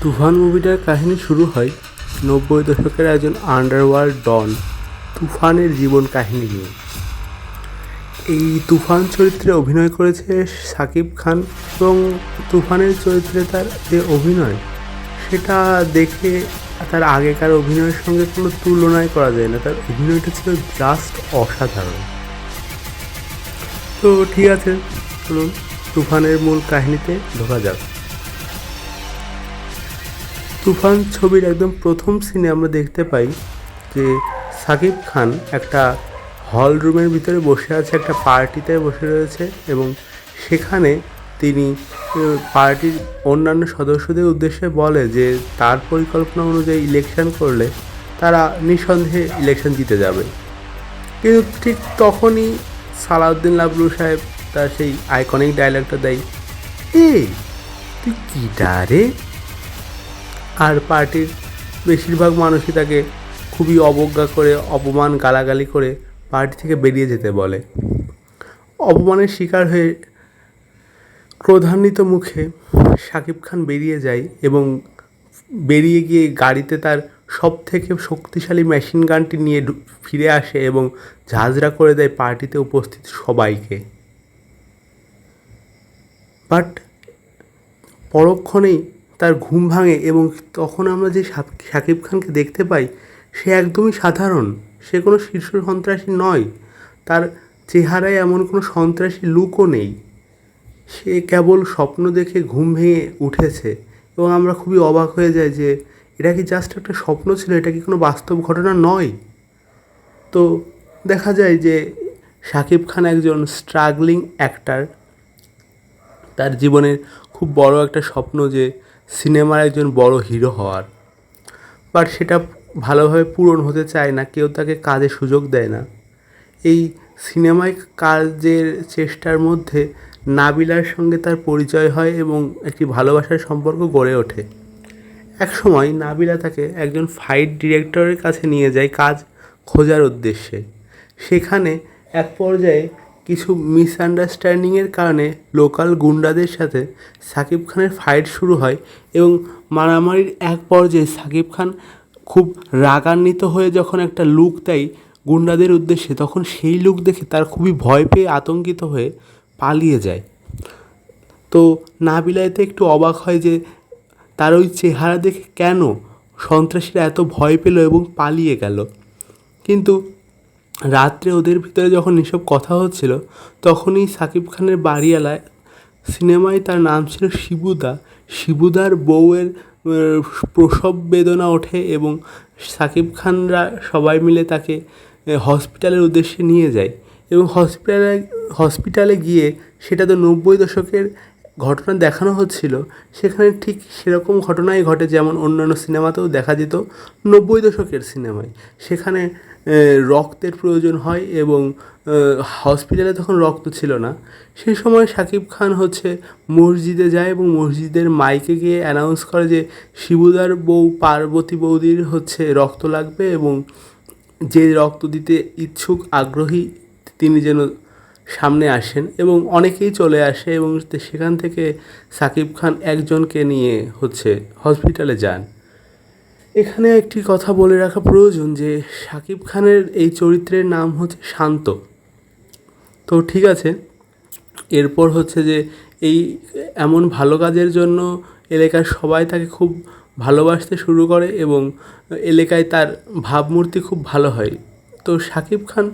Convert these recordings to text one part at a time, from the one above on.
তুফান মুভিটার কাহিনী শুরু হয় ৯০ দশকের একজন আন্ডারওয়ার্ল্ড ডন তুফানের জীবন কাহিনী নিয়ে। এই তুফান চরিত্রে অভিনয় করেছে শাকিব খান এবং তুফানের চরিত্রে তার যে অভিনয় সেটা দেখে তার আগেকার অভিনয়ের সঙ্গে কোনো তুলনাই করা যায় না। তার অভিনয়টা ছিল জাস্ট অসাধারণ। তো ঠিক আছে, চলুন তুফানের মূল কাহিনীতে ঢোকা যাক। তুফান ছবির একদম প্রথম সিনে আমরা দেখতে পাই যে শাকিব খান একটা হল রুমের ভিতরে বসে আছে, একটা পার্টিতে বসে রয়েছে এবং সেখানে তিনি পার্টির অন্যান্য সদস্যদের উদ্দেশ্যে বলে যে তার পরিকল্পনা অনুযায়ী ইলেকশন করলে তারা নিঃসন্দেহে ইলেকশন জিতে যাবে। কিন্তু ঠিক তখনই সালাউদ্দিন লাবলু সাহেব তার সেই আইকনিক ডায়লগটা দেয়, এই তুই কী ডারে। আর পার্টির বেশিরভাগ মানুষই তাকে খুবই অবজ্ঞা করে, অপমান গালাগালি করে পার্টি থেকে বেরিয়ে যেতে বলে। অপমানের শিকার হয়ে ক্রোধান্বিত মুখে শাকিব খান বেরিয়ে যায় এবং বেরিয়ে গিয়ে গাড়িতে তার সব থেকে শক্তিশালী মেশিন গানটি নিয়ে ফিরে আসে এবং ঝাঁঝরা করে দেয় পার্টিতে উপস্থিত সবাইকে। বাট পরক্ষণেই তার ঘুম ভাঙে এবং তখন আমরা যে শাকিব খানকে দেখতে পাই সে একদমই সাধারণ, সে কোনো শীর্ষ সন্ত্রাসী নয়, তার চেহারায় এমন কোনো সন্ত্রাসী লুকও নেই। সে কেবল স্বপ্ন দেখে ঘুম ভেঙে উঠেছে এবং আমরা খুবই অবাক হয়ে যাই যে এটা কি জাস্ট একটা স্বপ্ন ছিল, এটা কি কোনো বাস্তব ঘটনা নয়। তো দেখা যায় যে শাকিব খান একজন স্ট্রাগলিং অ্যাক্টার, তার জীবনের খুব বড় একটা স্বপ্ন যে সিনেমার একজন বড় হিরো হওয়ার, বাট সেটা ভালোভাবে পূরণ হতে চায় না, কেউ তাকে কাজে সুযোগ দেয় না। এই সিনেমায় কাজের চেষ্টার মধ্যে নাবিলার সঙ্গে তার পরিচয় হয় এবং একটি ভালোবাসার সম্পর্ক গড়ে ওঠে। একসময় নাবিলা তাকে একজন ফাইট ডিরেক্টরের কাছে নিয়ে যায় কাজ খোঁজার উদ্দেশ্যে। সেখানে এক পর্যায়ে কিছু মিসআন্ডারস্ট্যান্ডিংয়ের কারণে লোকাল গুন্ডাদের সাথে শাকিব খানের ফাইট শুরু হয় এবং মারামারির এক পর্যায়ে শাকিব খান খুব রাগান্বিত হয়ে যখন একটা লুক দেয় গুন্ডাদের উদ্দেশ্যে, তখন সেই লুক দেখে তার খুবই ভয় পেয়ে আতঙ্কিত হয়ে পালিয়ে যায়। তো নাবিলা এতে একটু অবাক হয় যে তার ওই চেহারা দেখে কেন সন্ত্রাসীরা এত ভয় পেল এবং পালিয়ে গেল। কিন্তু রাত্রে ওদের ভিতরে যখন এসব কথা হচ্ছিল তখনই শাকিব খানের বাড়িওয়ালায়, সিনেমায় তার নাম ছিল শিবুদার বউয়ের প্রসব বেদনা ওঠে এবং শাকিব খানরা সবাই মিলে তাকে হসপিটালের উদ্দেশ্যে নিয়ে যায় এবং হসপিটালে গিয়ে সেটা তো ৯০ দশকের ঘটনা দেখানো হচ্ছিল, সেখানে ঠিক সেরকম ঘটনাই ঘটে যেমন অন্যান্য সিনেমাতেও দেখা যেত ৯০ দশকের সিনেমায়। সেখানে রক্তের প্রয়োজন হয় এবং হসপিটালে তখন রক্ত ছিল না। সেই সময় শাকিব খান মসজিদে যায় এবং মসজিদের মাইকে গিয়ে অ্যানাউন্স করে যে শিবুদার বউ পার্বতী বৌদির রক্ত লাগবে এবং যে রক্ত দিতে ইচ্ছুক আগ্রহী তিনি যেন সামনে আসেন, এবং অনেকেই চলে আসে এবং সেখান থেকে শাকিব খান একজনকে নিয়ে হসপিটালে যান। এখানে একটি কথা বলে রাখা প্রয়োজন যে শাকিব খানের এই চরিত্রের নাম শান্ত। তো ঠিক আছে, এরপর যে এই এমন ভালো কাজের জন্য এলাকার সবাই তাকে খুব ভালোবাসতে শুরু করে এবং এলাকায় তার ভাবমূর্তি খুব ভালো হয়। তো শাকিব খান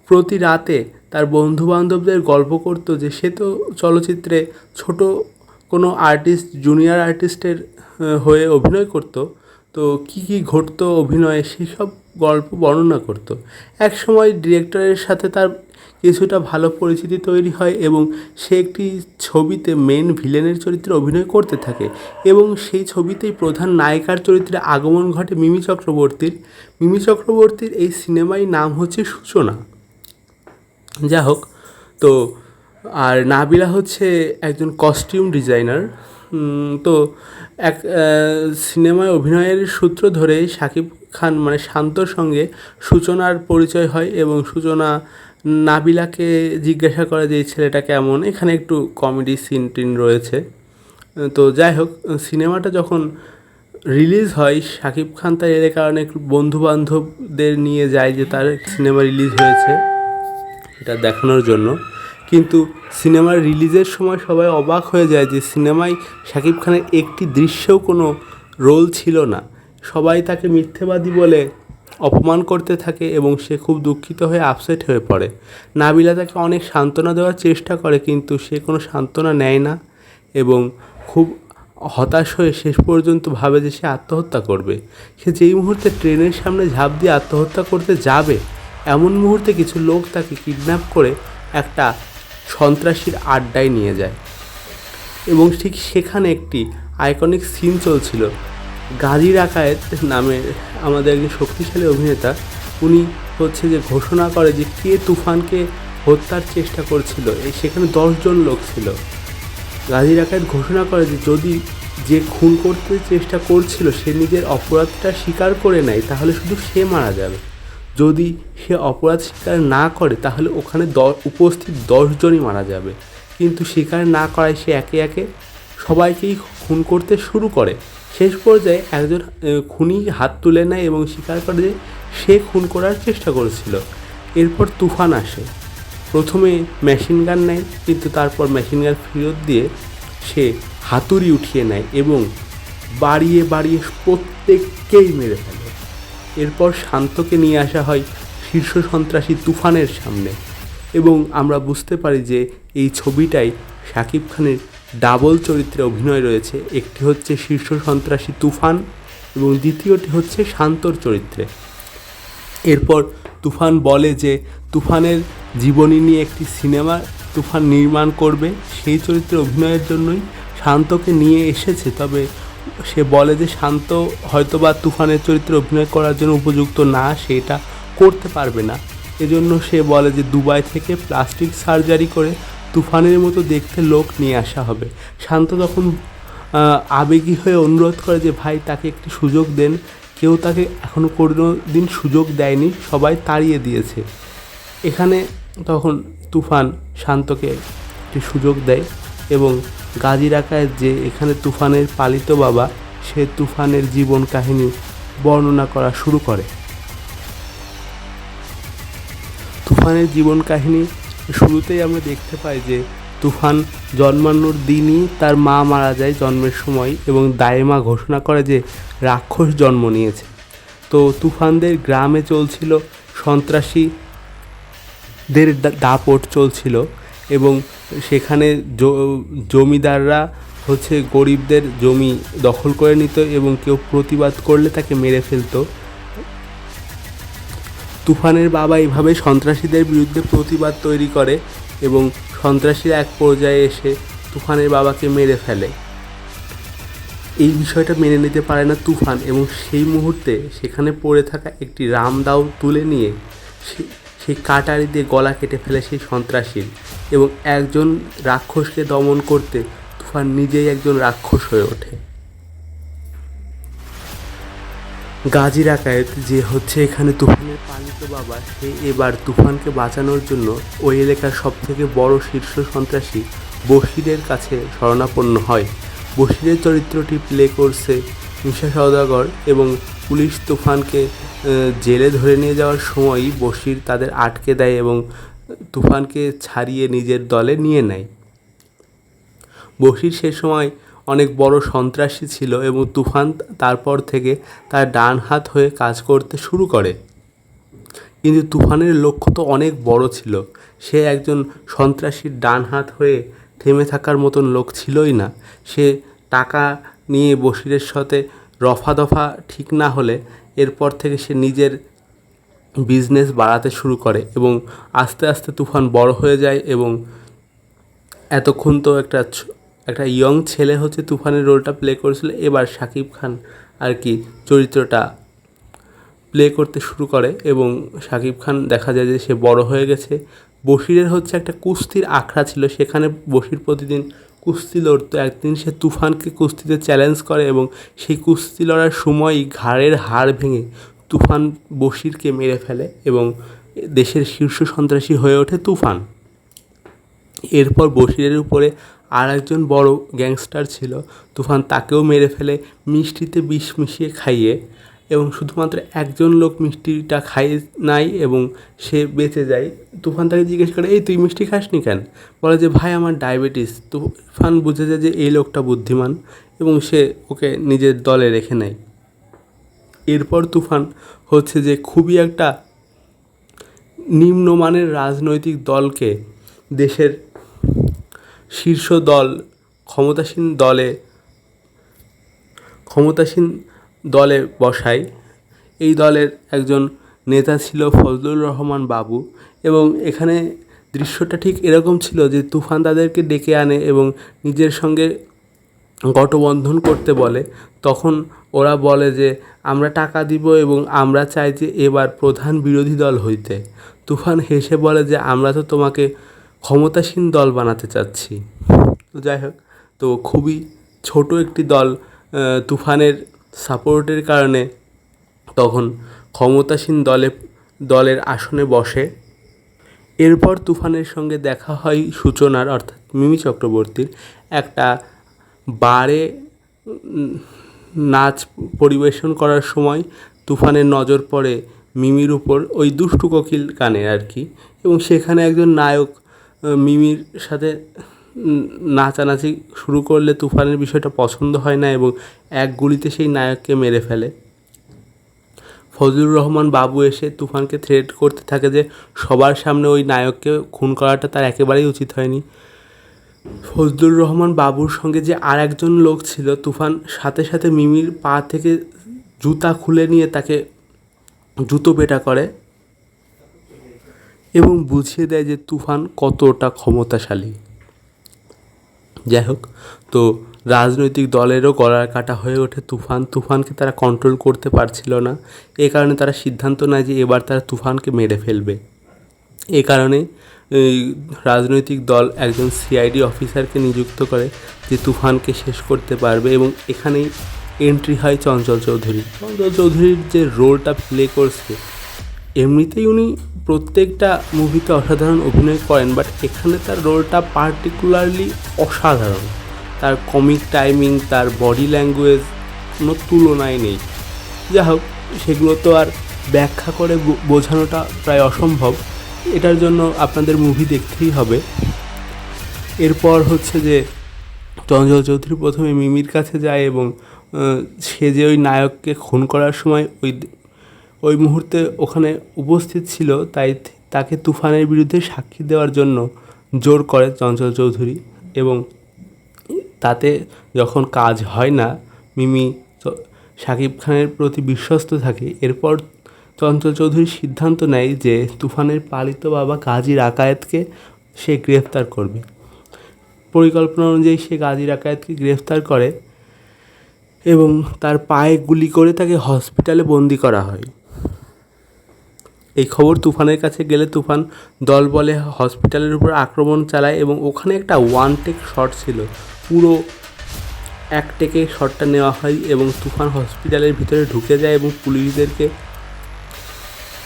প্রতি রাতে তার বন্ধুবান্ধবদের গল্প করতো যে সে তো চলচ্চিত্রে ছোট কোনো আর্টিস্ট, জুনিয়র আর্টিস্টের হয়ে অভিনয় করতো, তো কী কী ঘটতো অভিনয়ে সেসব গল্প বর্ণনা করতো। এক সময় ডিরেক্টরের সাথে তার কিছুটা ভালো পরিচিতি তৈরি হয় এবং সে একটি ছবিতে মেন ভিলেনের চরিত্রে অভিনয় করতে থাকে এবং সেই ছবিতেই প্রধান নায়িকার চরিত্রে আগমন ঘটে মিমি চক্রবর্তীর এই সিনেমায় নাম সূচনা। যা হোক, তো আর নাবিলা একজন কস্টিউম ডিজাইনার। তো এক সিনেমায় অভিনয়ের সূত্র ধরে শাকিব খান শান্তর সঙ্গে সূচনার পরিচয় হয় এবং সূচনা নাবিলাকে জিজ্ঞাসা করে যে এই ছেলেটা কেমন। এখানে একটু কমেডি সিন টিন রয়েছে। তো যাই হোক, সিনেমাটা যখন রিলিজ হয় শাকিব খান তার এলাকার অনেক বন্ধুবান্ধবদের নিয়ে যায় যে তার সিনেমা রিলিজ হয়েছে এটা দেখানোর জন্য। কিন্তু সিনেমার রিলিজের সময় সবাই অবাক হয়ে যায় যে সিনেমায় শাকিব খানের একটি দৃশ্যেও কোনো রোল ছিল না। সবাই তাকে মিথ্যেবাদী বলে অপমান করতে থাকে এবং সে খুব দুঃখিত হয়ে আপসেট হয়ে পড়ে। নাবিলা তাকে অনেক সান্ত্বনা দেওয়ার চেষ্টা করে কিন্তু সে কোনো সান্ত্বনা নেয় না এবং খুব হতাশ হয়ে শেষ পর্যন্ত ভাবে যে সে আত্মহত্যা করবে। সে যেই মুহূর্তে ট্রেনের সামনে ঝাঁপ দিয়ে আত্মহত্যা করতে যাবে এমন মুহূর্তে কিছু লোক তাকে কিডন্যাপ করে একটা সন্ত্রাসীর আড্ডায় নিয়ে যায় এবং ঠিক সেখানে একটি আইকনিক সিন চলছিল। গাজী রাকায়েত নামে আমাদের একজন শক্তিশালী অভিনেতা, উনি হচ্ছে যে ঘোষণা করে যে কে তুফানকে হত্যার চেষ্টা করছিল। সেখানে 10 জন লোক ছিল। গাজী রাকায়েত ঘোষণা করে যে যদি যে খুন করতে চেষ্টা করছিল সে নিজের অপরাধটা স্বীকার করে নেয় তাহলে শুধু সে মারা যাবে, যদি সে অপরাধ স্বীকার না করে তাহলে ওখানে উপস্থিত 10 জনই মারা যাবে। কিন্তু স্বীকার না করায় সে একে একে সবাইকেই খুন করতে শুরু করে। শেষ পর্যায়ে একজন খুনি হাত তুলে নেয় এবং স্বীকার করে যে সে খুন করার চেষ্টা করেছিল। এরপর তুফান আসে। প্রথমে মেশিন গান নেয় কিন্তু তারপর মেশিন গান ফেরত দিয়ে সে হাতুড়ি উঠিয়ে নেয় এবং বাড়িয়ে বাড়িয়ে প্রত্যেককেই মেরে ফেলে। এরপর শান্তকে নিয়ে আসা হয় শীর্ষ সন্ত্রাসী তুফানের সামনে এবং আমরা বুঝতে পারি যে এই ছবিটাই শাকিব খানের ডাবল চরিত্রে অভিনয় রয়েছে। একটি হচ্ছে শীর্ষ সন্ত্রাসী তুফান এবং দ্বিতীয়টি হচ্ছে শান্তর চরিত্রে। এরপর তুফান বলে যে তুফানের জীবনী নিয়ে একটি সিনেমা তুফান নির্মাণ করবে, সেই চরিত্রে অভিনয়ের জন্যই শান্তকে নিয়ে এসেছে। তবে সে বলে যে শান্ত হয়তোবা তুফানের চরিত্রে অভিনয় করার জন্য উপযুক্ত না, সেটা করতে পারবে না। এজন্য সে বলে যে দুবাই থেকে প্লাস্টিক সার্জারি করে তুফানের মতো দেখতে লোক নিয়ে আসা হবে। শান্ত তখন আবেগী হয়ে অনুরোধ করে যে ভাই তাকে একটি সুযোগ দেন। কেউ তাকে এখনও কোনো দিন সুযোগ দেয়নি, সবাই তাড়িয়ে দিয়েছে। এখানে তখন তুফান শান্তকে একটি সুযোগ দেয় এবং গাজী রাকায়েত যে এখানে তুফানের পালিত বাবা, সে তুফানের জীবন কাহিনী বর্ণনা করা শুরু করে। তুফানের জীবন কাহিনী শুরুতেই আমরা দেখতে পাই যে তুফান জন্মানোর দিনই তার মা মারা যায় জন্মের সময় এবং দাইমা ঘোষণা করে যে রাক্ষস জন্ম নিয়েছে। তো তুফানদের গ্রামে চলছিল সন্ত্রাসীদের দাপট চলছিল এবং সেখানে জমিদাররা হচ্ছে গরিবদের জমি দখল করে নিত এবং কেউ প্রতিবাদ করলে তাকে মেরে ফেলতো। তুফানের বাবা এইভাবে সন্ত্রাসীদের বিরুদ্ধে প্রতিবাদ তৈরি করে এবং সন্ত্রাসীরা এক পর্যায়ে এসে তুফানের বাবাকে মেরে ফেলে। এই বিষয়টা মেনে নিতে পারে না তুফান এবং সেই মুহূর্তে সেখানে পড়ে থাকা একটি রামদাও তুলে নিয়ে সেই কাটারি দিয়ে গলা কেটে ফেলে সেই সন্ত্রাসীর এবং একজন রাক্ষসকে দমন করতে তুফান নিজেই একজন রাক্ষস হয়ে ওঠে। গাজী রাকায়েত যে হচ্ছে এখানে তুফানের পালিত বাবা, সে এবার তুফানকে বাঁচানোর জন্য ওই এলাকার সবথেকে বড় শীর্ষ সন্ত্রাসী বশিরের কাছে শরণাপন্ন হয়। বশিরের চরিত্রটি প্লে করছে মিশা সওদাগর এবং পুলিশ তুফানকে জেলে ধরে নিয়ে যাওয়ার সময়ই বশির তাদের আটকে দেয় এবং তুফানকে ছাড়িয়ে নিজের দলে নিয়ে নেয়। বশির সে সময় অনেক বড় সন্ত্রাসী ছিল এবং তুফান তারপর থেকে তার ডান হাত হয়ে কাজ করতে শুরু করে। কিন্তু তুফানের লক্ষ্য তো অনেক বড় ছিল, সে একজন সন্ত্রাসীর ডান হাত হয়ে থেমে থাকার মতন লোক ছিলই না। সে টাকা নিয়ে বশিরের সাথে রফা দফা ঠিক না হলে এরপর থেকে সে নিজের বিজনেস বাড়াতে শুরু করে এবং আস্তে আস্তে তুফান বড় হয়ে যায় এবং এতক্ষণ তো একটা ইয়ং ছেলে হচ্ছে তুফানের রোলটা প্লে করেছিল। এবার শাকিব খান আর কি চরিত্রটা প্লে করতে শুরু করে এবং শাকিব খান দেখা যায় যে সে বড় হয়ে গেছে। বশিরের হচ্ছে একটা কুস্তির আখড়া ছিল, সেখানে বশির প্রতিদিন কুস্তি লড়তো। একদিন সে তুফানকে কুস্তিতে চ্যালেঞ্জ করে এবং সেই কুস্তি লড়ার সময়ই ঘাড়ের হাড় ভেঙে তুফান বশিরকে মেরে ফেলে এবং দেশের শীর্ষ সন্ত্রাসী হয়ে ওঠে তুফান। এরপর বশিরের উপরে আর একজন বড় গ্যাংস্টার ছিল, তুফান তাকেও মেরে ফেলে মিষ্টিতে বিষ মিশিয়ে খাইয়ে, এবং শুধুমাত্র একজন লোক মিষ্টিটা খাই নাই এবং সে বেঁচে যায়। তুফান তাকে জিজ্ঞেস করে, এই তুই মিষ্টি খাসনি কেন? বলে যে ভাই আমার ডায়াবেটিস। তুফান বুঝে যায় যে এই লোকটা বুদ্ধিমান এবং সে ওকে নিজের দলে রেখে নেয়। এরপর তুফান হচ্ছে যে খুবই একটা নিম্নমানের রাজনৈতিক দলকে দেশের শীর্ষ দল, ক্ষমতাসীন দলে বসায়। এই দলের একজন নেতা ছিল ফজলুর রহমান বাবু, এবং এখানে দৃশ্যটা ঠিক এরকম ছিল যে তুফান তাদেরকে ডেকে আনে এবং নিজের সঙ্গে গঠবন্ধন করতে বলে। তখন ওরা বলে যে আমরা টাকা দিব এবং আমরা চাই যে এবার প্রধান বিরোধী দল হইতে। তুফান হেসে বলে যে আমরা তো তোমাকে ক্ষমতাসীন দল বানাতে চাচ্ছি। তো যাই হোক, তো খুবই ছোট একটি দল তুফানের সাপোর্টের কারণে তখন ক্ষমতাসীন দলের আসনে বসে। এরপর তুফানের সঙ্গে দেখা হয় সূচনার, অর্থাৎ মিমি চক্রবর্তীর। একটা বারে নাচ পরিবেশন করার সময় তুফানের নজর পড়ে মিমির উপর, ওই দুষ্টু কোকিল গানে আর কি, এবং সেখানে একজন নায়ক মিমির সাথে নাচানাচি শুরু করলে তুফানের বিষয়টা পছন্দ হয় না এবং এক গুলিতে সেই নায়ককে মেরে ফেলে। ফজলুর রহমান বাবু এসে তুফানকে থ্রেট করতে থাকে যে সবার সামনে ওই নায়ককে খুন করাটা তার একেবারেই উচিত হয়নি। ফজলুর রহমান বাবুর সঙ্গে যে আর একজন লোক ছিল, তুফান সাথে সাথে মিমির পা থেকে জুতা খুলে নিয়ে তাকে জুতো পেটা করে এবং বুঝিয়ে দেয় যে তুফান কতটা ক্ষমতাশালী। যাই হোক, তো রাজনৈতিক দলেরও গলার কাটা হয়ে ওঠে তুফানকে তারা কন্ট্রোল করতে পারছিল না। এ কারণে তারা সিদ্ধান্ত নেয় যে এবার তারা তুফানকে মেরে ফেলবে। এ কারণে রাজনৈতিক দল একজন সিআইডি অফিসারকে নিযুক্ত করে যে তুফানকে শেষ করতে পারবে, এবং এখানেই এন্ট্রি হয় চঞ্চল চৌধুরীর যে রোলটা প্লে করছে। এমনিতেই উনি প্রত্যেকটা মুভিতে অসাধারণ অভিনয় করেন, বাট এখানে তার রোলটা পার্টিকুলারলি অসাধারণ। তার কমিক টাইমিং, তার বডি ল্যাঙ্গুয়েজ কোনো তুলনায় নেই। যা হোক, সেগুলো তো আর ব্যাখ্যা করে বোঝানোটা প্রায় অসম্ভব, এটার জন্য আপনাদের মুভি দেখতেই হবে। এরপর হচ্ছে যে চঞ্চল চৌধুরী প্রথমে মিমির কাছে যায় এবং সে যে ওই নায়ককে খুন করার সময় ওই মুহূর্তে ওখানে উপস্থিত ছিল, তাই তাকে তুফানের বিরুদ্ধে সাক্ষী দেওয়ার জন্য জোর করে চঞ্চল চৌধুরী, এবং তাতে যখন কাজ হয় না, মিমি শাকিব খানের প্রতি বিশ্বস্ত থাকে। এরপর চঞ্চল চৌধুরী সিদ্ধান্ত নেয় যে তুফানের পালিত বাবা গাজী রাকায়েতকে সে গ্রেফতার করবে। পরিকল্পনা অনুযায়ী সে গাজী রাকায়েতকে গ্রেফতার করে এবং তার পায়ে গুলি করে তাকে হসপিটালে বন্দি করা হয়। এই খবর তুফানের কাছে গেলে তুফান দল বলে হসপিটালের উপর আক্রমণ চালায়, এবং ওখানে একটা ওয়ান টেক শট ছিল, পুরো এক টেকে শটটা নেওয়া হয় এবং তুফান হসপিটালের ভিতরে ঢুকে যায় এবং পুলিশদেরকে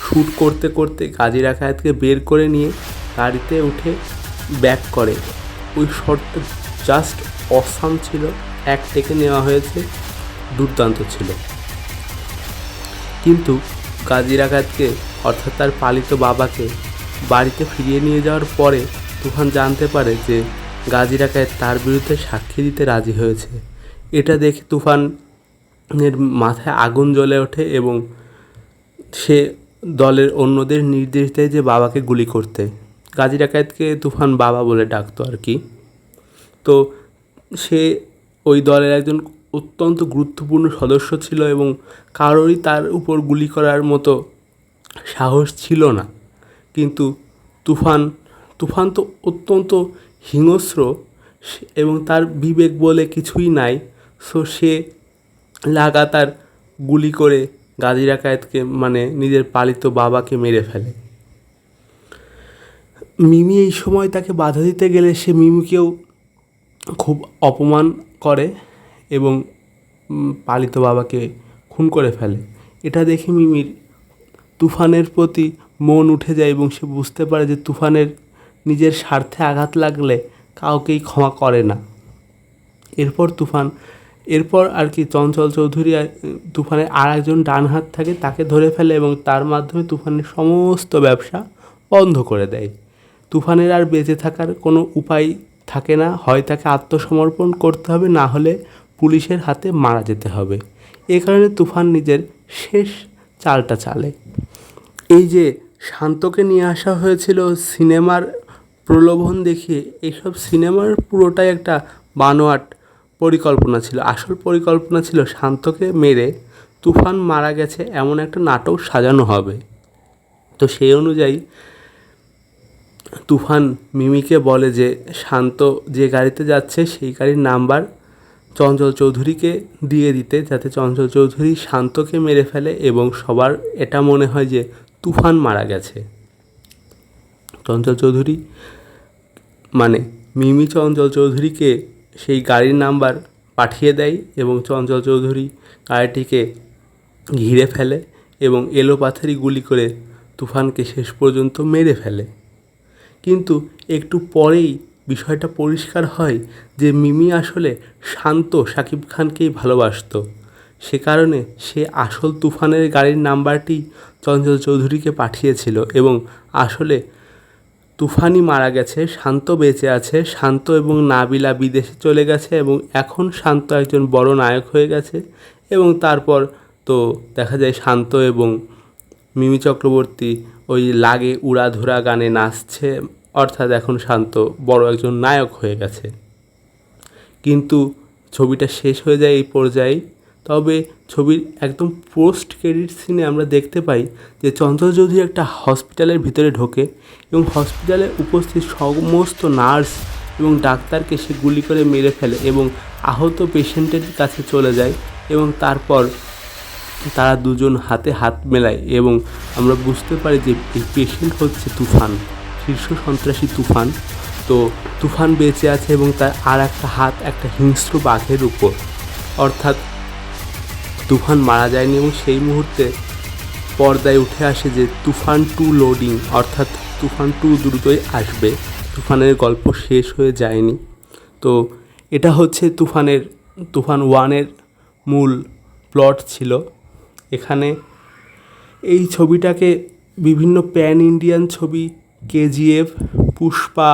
শ্যুট করতে করতে গাজী রাকায়েতকে বের করে নিয়ে গাড়িতে উঠে ব্যাক করে। ওই শটটা জাস্ট অসাম ছিল, এক টেকে নেওয়া হয়েছে, দুর্দান্ত ছিল। কিন্তু গাজী রাকায়েতকে, অর্থাৎ তার পালিত বাবাকে বাড়িতে ফিরিয়ে নিয়ে যাওয়ার পরে তুফান জানতে পারে যে গাজী রাকায়েত তার বিরুদ্ধে সাক্ষী দিতে রাজি হয়েছে। এটা দেখে তুফানের মাথায় আগুন জ্বলে ওঠে এবং সে দলের অন্যদের নির্দেশ দেয় যে বাবাকে গুলি করতে। গাজী রাকায়েতকে তুফান বাবা বলে ডাকতো আর কি। তো সে ওই দলের একজন অত্যন্ত গুরুত্বপূর্ণ সদস্য ছিল এবং কারোরই তার উপর গুলি করার মতো সাহস ছিল না। কিন্তু তুফান তো অত্যন্ত হিংস্র এবং তার বিবেক বলে কিছুই নাই। সো সে লাগাতার গুলি করে গাজী রাকায়েতকে, মানে নিজের পালিত বাবাকে মেরে ফেলে। মিমি এই সময় তাকে বাধা দিতে গেলে সে মিমিকেও খুব অপমান করে এবং পালিত বাবাকে খুন করে ফেলে। এটা দেখে মিমির তুফানের প্রতি মন উঠে যায় এবং সে বুঝতে পারে যে তুফানের নিজের স্বার্থে আঘাত লাগলে কাউকেই ক্ষমা করে না। এরপর আর কি চঞ্চল চৌধুরী তুফানের আর একজন ডান হাত থাকে, তাকে ধরে ফেলে এবং তার মাধ্যমে তুফানের সমস্ত ব্যবসা বন্ধ করে দেয়। তুফানের আর বেঁচে থাকার কোনো উপায় থাকে না, হয় তাকে আত্মসমর্পণ করতে হবে, না হলে পুলিশের হাতে মারা যেতে হবে। এ কারণে তুফান নিজের শেষ চালটা চালে। এই যে শান্তকে নিয়ে আসা হয়েছিল সিনেমার প্রলোভন দেখিয়ে, এইসব সিনেমার পুরোটাই একটা বানোয়াট পরিকল্পনা ছিল। আসল পরিকল্পনা ছিল শান্তকে মেরে তুফান মারা গেছে এমন একটা নাটক সাজানো হবে। তো সেই অনুযায়ী তুফান মিমিকে বলে যে শান্ত যে গাড়িতে যাচ্ছে সেই গাড়ির নাম্বার চঞ্চল চৌধুরীকে দিয়ে দিতে, যাতে চঞ্চল চৌধুরী শান্তকে মেরে ফেলে এবং সবার এটা মনে হয় যে তুফান মারা গেছে। চঞ্চল চৌধুরী মানে মিমি চঞ্চল চৌধুরীকে সেই গাড়ির নাম্বার পাঠিয়ে দেয় এবং চঞ্চল চৌধুরী গাড়িটিকে ঘিরে ফেলে এবং এলোপাথারি গুলি করে তুফানকে শেষ পর্যন্ত মেরে ফেলে। কিন্তু একটু পরেই বিষয়টা পরিষ্কার হয় যে মিমি আসলে শান্ত শাকিব খানকেই ভালোবাসতো। সে কারণে সে আসল তুফানের গাড়ির নাম্বারটি চঞ্চল চৌধুরীকে পাঠিয়েছিল এবং আসলে তুফানই মারা গেছে, শান্ত বেঁচে আছে। শান্ত এবং নাবিলা বিদেশে চলে গেছে এবং এখন শান্ত একজন বড় নায়ক হয়ে গেছে। এবং তারপর তো দেখা যায় শান্ত এবং মিমি চক্রবর্তী ওই লাগে উড়াধুরা গানে নাচছে, অর্থাৎ এখন শান্ত বড় একজন নায়ক হয়ে গেছে। কিন্তু ছবিটা শেষ হয়ে যায় এই পর্যায়ে। তবে ছবির একদম পোস্ট ক্রেডিট সিনে আমরা দেখতে পাই যে চঞ্চল চৌধুরী একটা হসপিটালের ভিতরে ঢোকে এবং হসপিটালে উপস্থিত সমস্ত নার্স এবং ডাক্তারকে সে গুলি করে মেরে ফেলে এবং আহত পেশেন্টের কাছে চলে যায় এবং তারপর তারা দুজন হাতে হাত মেলায় এবং আমরা বুঝতে পারি যে এই পেশেন্ট হচ্ছে তুফান, শীর্ষ সন্ত্রাসী তুফান। তো তুফান বেঁচে আছে এবং তার আর একটা হাত একটা হিংস্র বাঘের উপর, অর্থাৎ তুফান মারা যায়নি। এবং সেই মুহূর্তে পর্দায় উঠে আসে যে তুফান 2 লোডিং, অর্থাৎ তুফান 2 দ্রুতই আসবে, তুফানের গল্প শেষ হয়ে যায়নি। তো এটা হচ্ছে তুফান 1-এর মূল প্লট ছিল। এখানে এই ছবিটাকে বিভিন্ন প্যান ইন্ডিয়ান ছবি কেজিএফ, পুষ্পা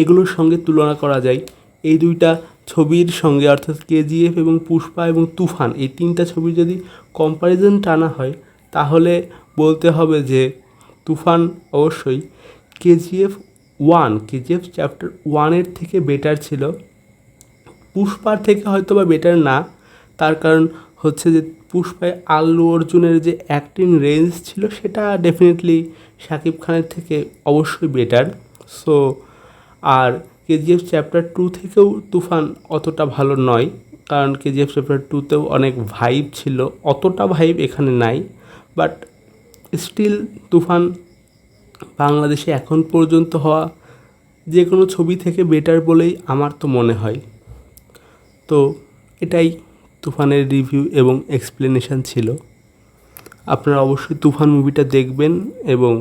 এগুলোর সঙ্গে তুলনা করা যায়। এই দুইটা ছবির সঙ্গে, অর্থাৎ কেজিএফ এবং পুষ্পা এবং তুফান, এই তিনটা ছবির যদি কম্প্যারিজন টানা হয় তাহলে বলতে হবে যে তুফান অবশ্যই কেজিএফ চ্যাপ্টার 1-এর থেকে বেটার ছিল। পুষ্পার থেকে হয়তো বা বেটার না, তার কারণ হচ্ছে যে পুষ্পায় আল্লু অর্জুনের যে অ্যাক্টিং রেঞ্জ ছিল সেটা ডেফিনেটলি শাকিব খানের থেকে অবশ্যই বেটার। সো আর কেজিএফ চ্যাপ্টার 2 থেকেও তুফান অতটা ভালো নয়, কারণ কেজিএফ চ্যাপ্টার 2তেও অনেক ভাইব ছিল, অতটা ভাইব এখানে নাই। বাট স্টিল তুফান বাংলাদেশে এখন পর্যন্ত হওয়া যে কোনো ছবি থেকে বেটার বলেই আমার তো মনে হয়। তো এটাই তুফানের রিভিউ এবং এক্সপ্লেনেশন ছিল। আপনারা অবশ্যই তুফান মুভিটা দেখবেন এবং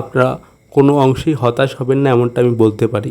আপনারা কোনো অংশেই হতাশ হবেন না, এমনটা আমি বলতে পারি।